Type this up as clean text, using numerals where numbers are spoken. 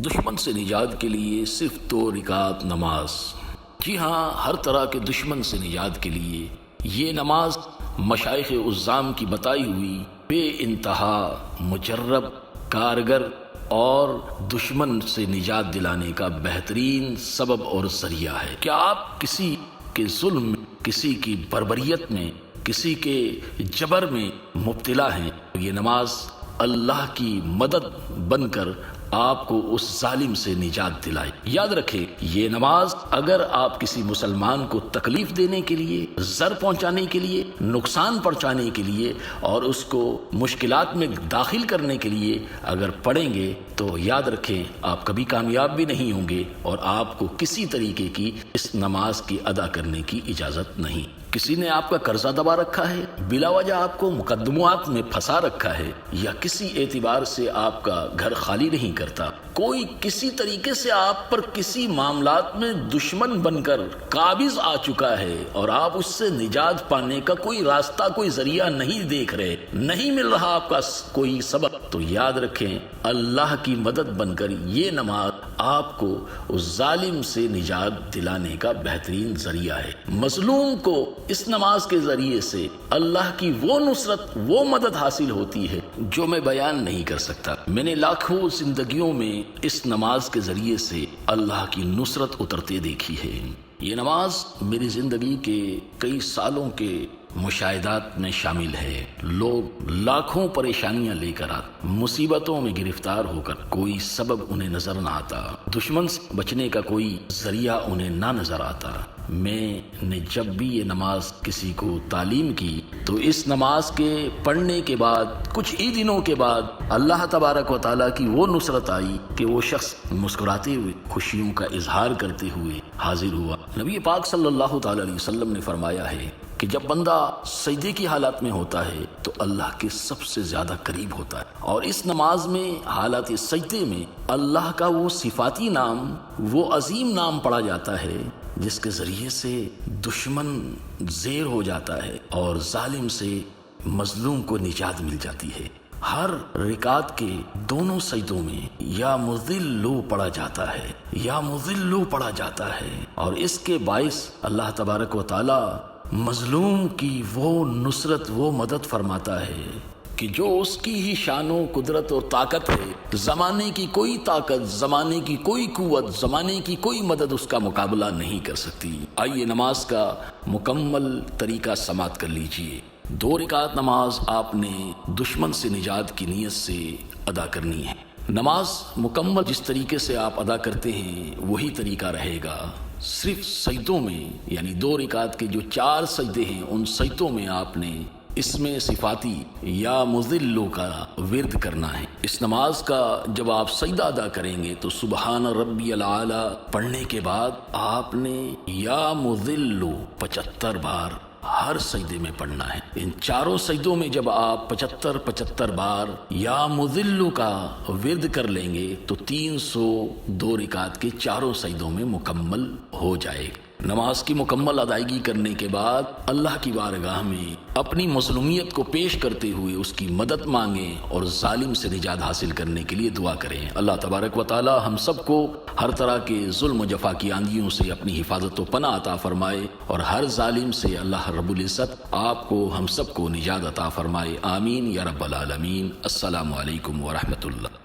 دشمن سے نجات کے لیے صرف 2 رکعت نماز۔ جی ہاں، ہر طرح کے دشمن سے نجات کے لیے یہ نماز مشائخ عظام کی بتائی ہوئی بے انتہا مجرب، کارگر اور دشمن سے نجات دلانے کا بہترین سبب اور ذریعہ ہے۔ کیا آپ کسی کے ظلم میں، کسی کی بربریت میں، کسی کے جبر میں مبتلا ہیں؟ یہ نماز اللہ کی مدد بن کر آپ کو اس ظالم سے نجات دلائے۔ یاد رکھیں، یہ نماز اگر آپ کسی مسلمان کو تکلیف دینے کے لیے، ضرر پہنچانے کے لیے، نقصان پہنچانے کے لیے اور اس کو مشکلات میں داخل کرنے کے لیے اگر پڑھیں گے تو یاد رکھیں آپ کبھی کامیاب بھی نہیں ہوں گے، اور آپ کو کسی طریقے کی اس نماز کی ادا کرنے کی اجازت نہیں۔ کسی نے آپ کا قرضہ دبا رکھا ہے، بلا وجہ آپ کو مقدمات میں پھنسا رکھا ہے، یا کسی اعتبار سے آپ کا گھر خالی نہیں کرتا، کوئی کسی طریقے سے آپ پر کسی معاملات میں دشمن بن کر قابض آ چکا ہے اور آپ اس سے نجات پانے کا کوئی راستہ، کوئی ذریعہ نہیں دیکھ رہے، نہیں مل رہا آپ کا کوئی سبب، تو یاد رکھیں اللہ کی مدد بن کر یہ نماز آپ کو اس ظالم سے نجات دلانے کا بہترین ذریعہ ہے۔ مظلوم کو اس نماز کے ذریعے سے اللہ کی وہ نصرت، وہ مدد حاصل ہوتی ہے جو میں بیان نہیں کر سکتا۔ میں نے لاکھوں زندگیوں میں اس نماز کے ذریعے سے اللہ کی نصرت اترتے دیکھی ہے۔ یہ نماز میری زندگی کے کئی سالوں کے مشاہدات میں شامل ہے۔ لوگ لاکھوں پریشانیاں لے کر آتے، مصیبتوں میں گرفتار ہو کر کوئی سبب انہیں نظر نہ آتا، دشمن سے بچنے کا کوئی ذریعہ انہیں نہ نظر آتا۔ میں نے جب بھی یہ نماز کسی کو تعلیم کی تو اس نماز کے پڑھنے کے بعد کچھ ہی دنوں کے بعد اللہ تبارک و تعالیٰ کی وہ نصرت آئی کہ وہ شخص مسکراتے ہوئے، خوشیوں کا اظہار کرتے ہوئے حاضر ہوا۔ نبی پاک صلی اللہ تعالیٰ علیہ وسلم نے فرمایا ہے کہ جب بندہ سجدے کی حالت میں ہوتا ہے تو اللہ کے سب سے زیادہ قریب ہوتا ہے، اور اس نماز میں حالت سجدے میں اللہ کا وہ صفاتی نام، وہ عظیم نام پڑھا جاتا ہے جس کے ذریعے سے دشمن زیر ہو جاتا ہے اور ظالم سے مظلوم کو نجات مل جاتی ہے۔ ہر رکعت کے دونوں سجدوں میں یا مذلو پڑھا جاتا ہے، یا مذلو پڑھا جاتا ہے، اور اس کے باعث اللہ تبارک و تعالی مظلوم کی وہ نصرت، وہ مدد فرماتا ہے کہ جو اس کی ہی شان و قدرت اور طاقت ہے، زمانے کی کوئی طاقت، زمانے کی کوئی قوت، زمانے کی کوئی مدد اس کا مقابلہ نہیں کر سکتی۔ آئیے نماز کا مکمل طریقہ سماعت کر لیجئے۔ 2 رکعت نماز آپ نے دشمن سے نجات کی نیت سے ادا کرنی ہے۔ نماز مکمل جس طریقے سے آپ ادا کرتے ہیں وہی طریقہ رہے گا، صرف سجدوں میں، یعنی 2 رکعت کے جو 4 سجدے ہیں ان سجدوں میں آپ نے اس میں صفاتی یا مذلو کا ورد کرنا ہے۔ اس نماز کا جب آپ سجدہ ادا کریں گے تو سبحان ربی العالی پڑھنے کے بعد آپ نے یا مذلو 75 بار ہر سجدے میں پڑھنا ہے۔ ان 4 سجدوں میں جب آپ 75 بار یا مذلو کا ورد کر لیں گے تو 302 رکعت کے 4 سجدوں میں مکمل ہو جائے گا۔ نماز کی مکمل ادائیگی کرنے کے بعد اللہ کی بارگاہ میں اپنی مظلومیت کو پیش کرتے ہوئے اس کی مدد مانگیں اور ظالم سے نجات حاصل کرنے کے لیے دعا کریں۔ اللہ تبارک و تعالی ہم سب کو ہر طرح کے ظلم و جفا کی آندھیوں سے اپنی حفاظت و پناہ عطا فرمائے، اور ہر ظالم سے اللہ رب العزت آپ کو، ہم سب کو نجات عطا فرمائے۔ آمین یا رب العالمین۔ السلام علیکم ورحمۃ اللہ۔